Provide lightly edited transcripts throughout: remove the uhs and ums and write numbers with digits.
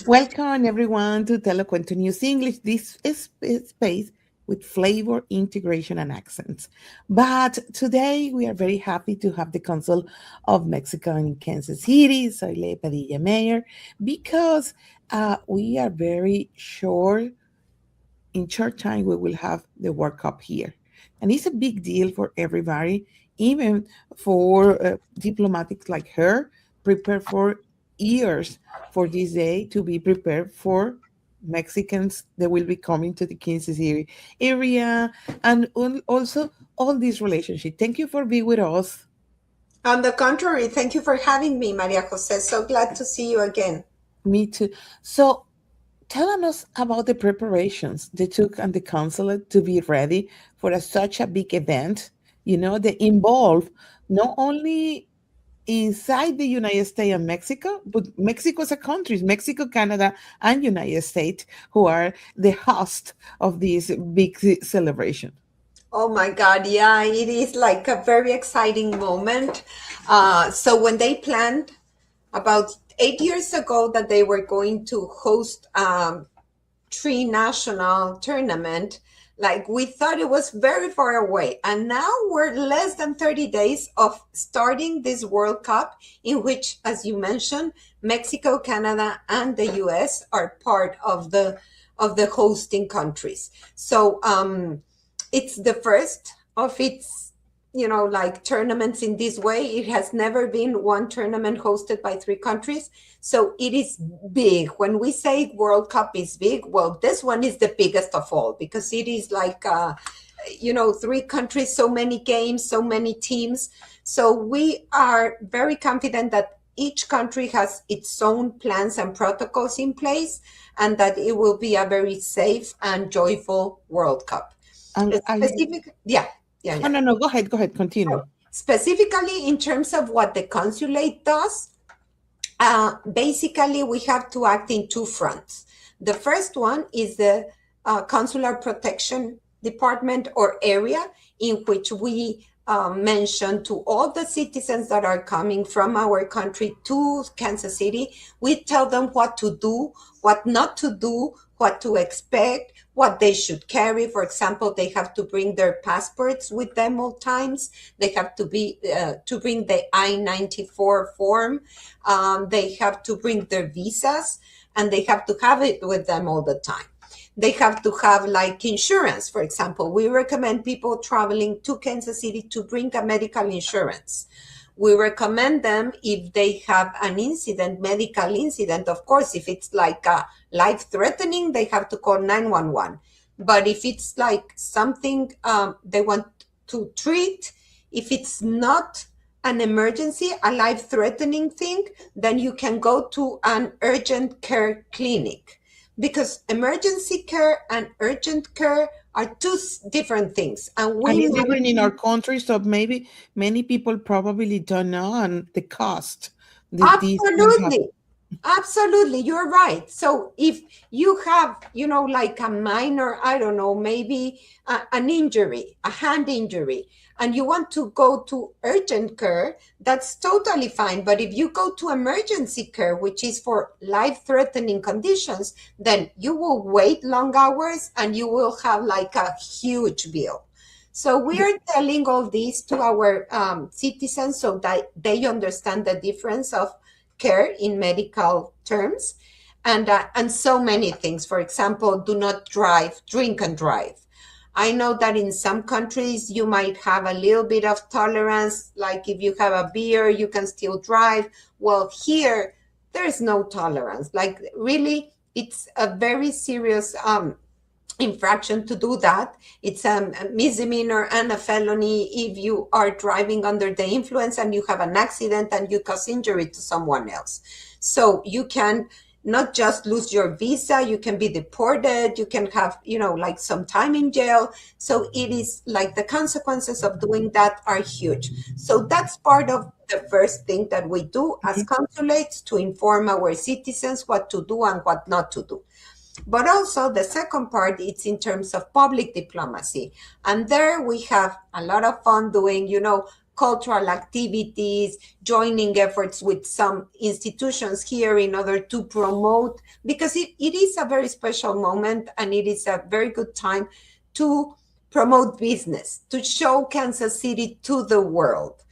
Welcome everyone to Telequento News English. This is a space with flavor, integration, and accents. But today we are very happy to have the Consul of Mexico in Kansas City, Soyle Padilla Mayor, because we are very sure in short time we will have the World Cup here. And it's a big deal for everybody, even for diplomatics like her, prepare for years for this day to be prepared for Mexicans that will be coming to the Kansas City area and also all this relationship. Thank you for being with us. On the contrary, thank you for having me, Maria Jose. So glad to see you again. Me too. So telling us about the preparations they took on the consulate to be ready for such a big event, that involve not only inside the United States and Mexico, but Mexico as a country, Mexico, Canada, and United States, who are the host of this big celebration. Oh my God, yeah, it is like a very exciting moment. So when they planned about 8 years ago that they were going to host tri-national tournament, like we thought it was very far away. And now we're less than 30 days of starting this World Cup, in which, as you mentioned, Mexico, Canada, and the US are part of the hosting countries. So it's the first of its like tournaments in this way. It has never been one tournament hosted by 3 countries. So it is big. When we say World Cup is big, well, this one is the biggest of all because it is like, 3 countries, so many games, so many teams. So we are very confident that each country has its own plans and protocols in place and that it will be a very safe and joyful World Cup. Yeah. Oh, no, go ahead, continue. Specifically in terms of what the consulate does, basically we have to act in 2 fronts. The first one is the Consular Protection Department or area, in which we mention to all the citizens that are coming from our country to Kansas City, we tell them what to do, what not to do, what to expect, what they should carry. For example, they have to bring their passports with them all times. They have to bring the I-94 form. They have to bring their visas, and they have to have it with them all the time. They have to have like insurance. For example, we recommend people traveling to Kansas City to bring a medical insurance. We recommend them if they have an incident, medical incident. Of course, if it's like life-threatening, they have to call 911. But if it's like something they want to treat, if it's not an emergency, a life-threatening thing, then you can go to an urgent care clinic. Because emergency care and urgent care are 2 different things. And it's different in our country, so maybe many people probably don't know and the cost. Absolutely, you're right. So if you have, like a minor, I don't know, maybe an injury, a hand injury, and you want to go to urgent care, that's totally fine. But if you go to emergency care, which is for life-threatening conditions, then you will wait long hours and you will have like a huge bill. So we are telling all this to our citizens so that they understand the difference of care in medical terms, and so many things. For example, do not drink and drive. I know that in some countries you might have a little bit of tolerance, like if you have a beer, you can still drive. Well, here, there's no tolerance. Like really, it's a very serious infraction to do that. It's a misdemeanor and a felony if you are driving under the influence and you have an accident and you cause injury to someone else. So you can not just lose your visa, you can be deported, you can have, like some time in jail. So it is like the consequences of doing that are huge. So that's part of the first thing that we do as Okay. consulates, to inform our citizens what to do and what not to do. But also the second part, it's in terms of public diplomacy. And there we have a lot of fun doing, cultural activities, joining efforts with some institutions here in order to promote, because it is a very special moment and it is a very good time to promote business, to show Kansas City to the world.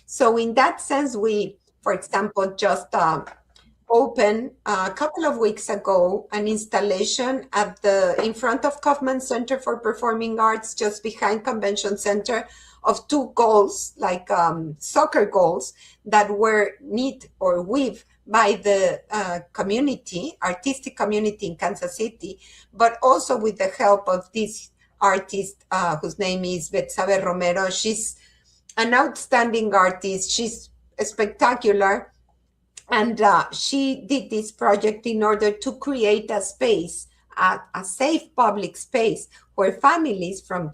So in that sense, we, for example, just opened a couple of weeks ago an installation at the in front of Kaufman Center for Performing Arts, just behind Convention Center, of two goals, like soccer goals, that were knit or weave by the community, artistic community in Kansas City, but also with the help of this artist whose name is Betsabe Romero. She's an outstanding artist. She's spectacular, and she did this project in order to create a space, a safe public space where families from,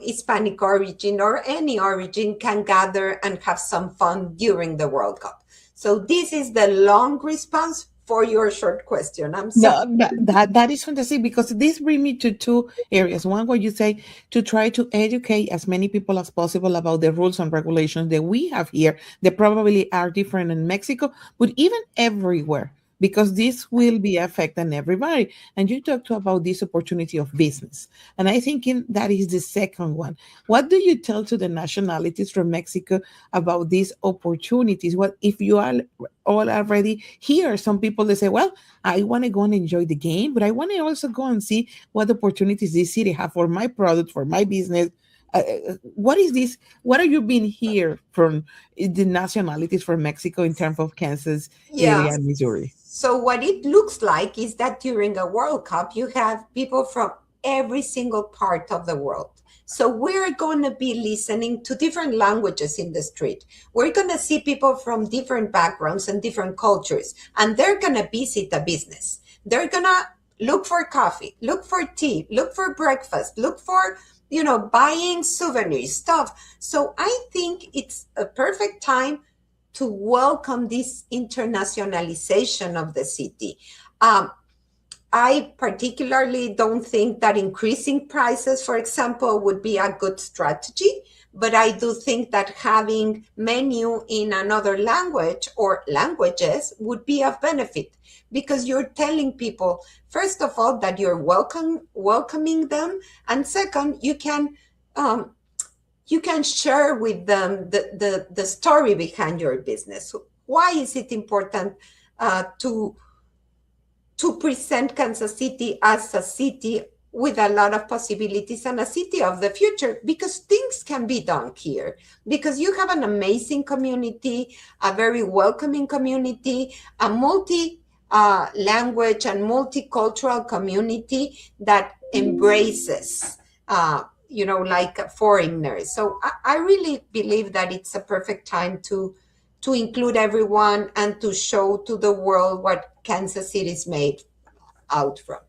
Hispanic origin or any origin can gather and have some fun during the World Cup. So this is the long response for your short question. I'm sorry. No, that is fantastic because this brings me to two areas. One, where you say to try to educate as many people as possible about the rules and regulations that we have here, that probably are different in Mexico, but even everywhere, because this will be affecting everybody. And you talked about this opportunity of business. And I think that is the second one. What do you tell to the nationalities from Mexico about these opportunities? What if you are all already here? Some people, they say, well, I want to go and enjoy the game, but I want to also go and see what opportunities this city have for my product, for my business. What is this? What are you being here from the nationalities from Mexico in terms of Kansas Yeah. area and Missouri? So what it looks like is that during a World Cup, you have people from every single part of the world. So we're going to be listening to different languages in the street. We're going to see people from different backgrounds and different cultures, and they're going to visit a business. They're going to look for coffee, look for tea, look for breakfast, look for, buying souvenirs, stuff. So I think it's a perfect time to welcome this internationalization of the city. Um, I particularly don't think that increasing prices, for example, would be a good strategy, but I do think that having menu in another language or languages would be of benefit, because you're telling people, first of all, that you're welcoming them, and second, um, you can share with them the story behind your business. Why is it important to present Kansas City as a city with a lot of possibilities and a city of the future? Because things can be done here, because you have an amazing community, a very welcoming community, a multi language and multicultural community that embraces like foreigners. So I really believe that it's a perfect time to include everyone and to show to the world what Kansas City is made out from.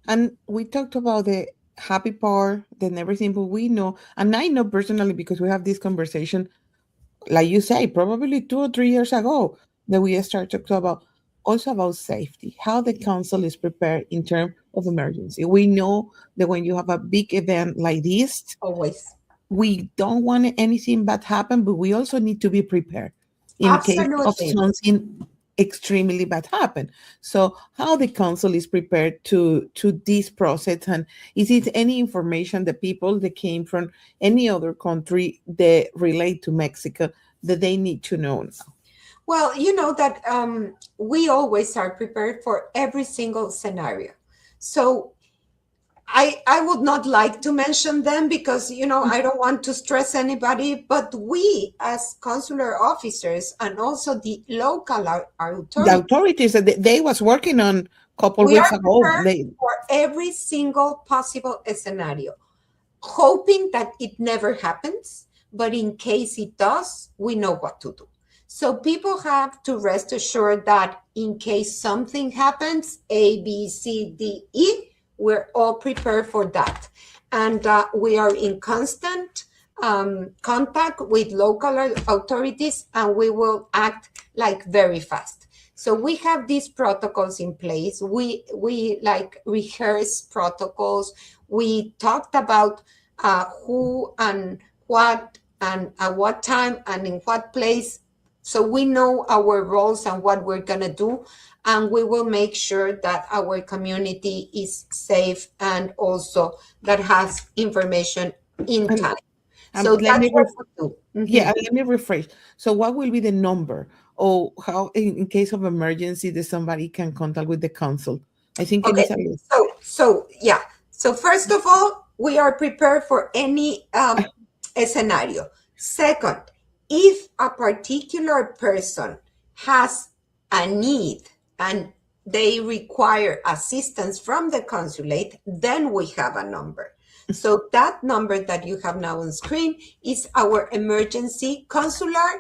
And we talked about the happy part, then everything, but we know, and I know personally because we have this conversation, like you say, probably 2 or 3 years ago, that we start to talk about also about safety, how the council is prepared in terms of emergency. We know that when you have a big event like this, Always. we don't want anything bad happen, but we also need to be prepared in case of Absolutely. something extremely bad happen. So how the council is prepared to this process, and is it any information that people that came from any other country that relate to Mexico that they need to know now? Well, you know that we always are prepared for every single scenario. So I would not like to mention them because, I don't want to stress anybody, but we as consular officers and also the local our The authorities, authorities that they was working on a couple we weeks are ago, prepared they for every single possible scenario, hoping that it never happens. But in case it does, we know what to do. So people have to rest assured that in case something happens, A, B, C, D, E, we're all prepared for that. And we are in constant contact with local authorities, and we will act like very fast. So we have these protocols in place. We like rehearse protocols. We talked about who and what and at what time and in what place. So we know our roles and what we're gonna do, and we will make sure that our community is safe and also that has information in And time. So let that's me what we do. yeah, Mhm. and let me refresh. So, what will be the number, or how, in case of emergency, that somebody can contact with the council? I think Okay. Elizabeth. So yeah. So first of all, we are prepared for any scenario. Second, if a particular person has a need and they require assistance from the consulate, then we have a number. So that number that you have now on screen is our emergency consular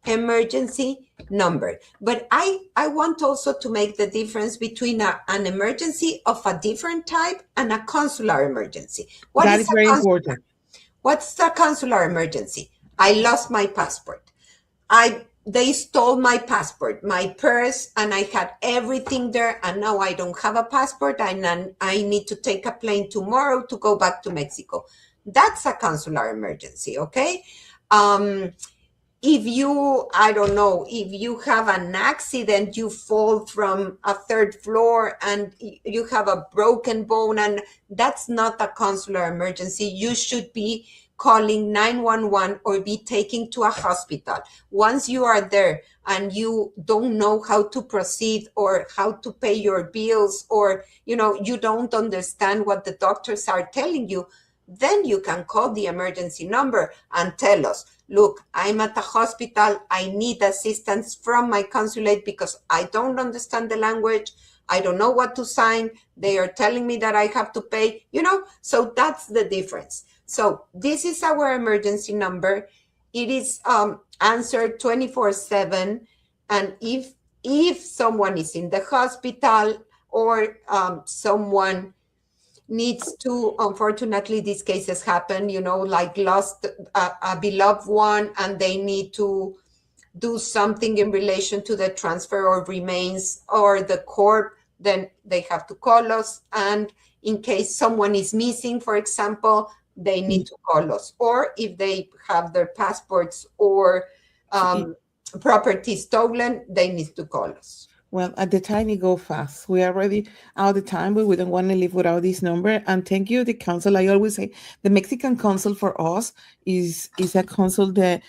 emergency number. But I want also to make the difference between an emergency of a different type and a consular emergency. What That is is a very consular? important. What's a consular emergency? I lost my passport. They stole my passport, my purse, and I had everything there, and now I don't have a passport, and I need to take a plane tomorrow to go back to Mexico. That's a consular emergency, okay? Um, if you, I don't know, if you have an accident, you fall from a third floor and you have a broken bone, and that's not a consular emergency, you should be calling 911 or be taken to a hospital. Once you are there and you don't know how to proceed or how to pay your bills, or you don't understand what the doctors are telling you, then you can call the emergency number and tell us, look, I'm at a hospital. I need assistance from my consulate because I don't understand the language. I don't know what to sign. They are telling me that I have to pay. So that's the difference. So this is our emergency number. It is answered 24/7. And if someone is in the hospital or someone needs to, unfortunately, these cases happen, like lost a beloved one and they need to do something in relation to the transfer or remains or the court, then they have to call us. And in case someone is missing, for example, they need to call us. Or if they have their passports or property stolen, they need to call us. Well, at the time it go fast. We are already out of time, but we don't want to live without this number. And thank you, the council. I always say the Mexican council for us is a council that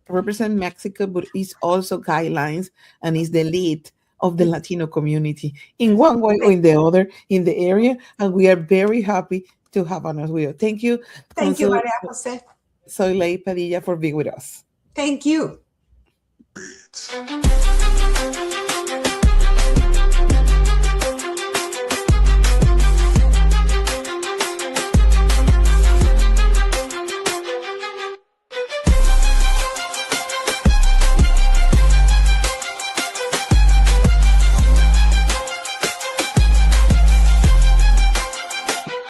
represent Mexico, but is also guidelines and is the lead of the Latino community in one way or in the other in the area. And we are very happy to have on us with you. Thank you, Thank you, Consul Maria Jose. Soyley Padilla, for being with us. Thank you.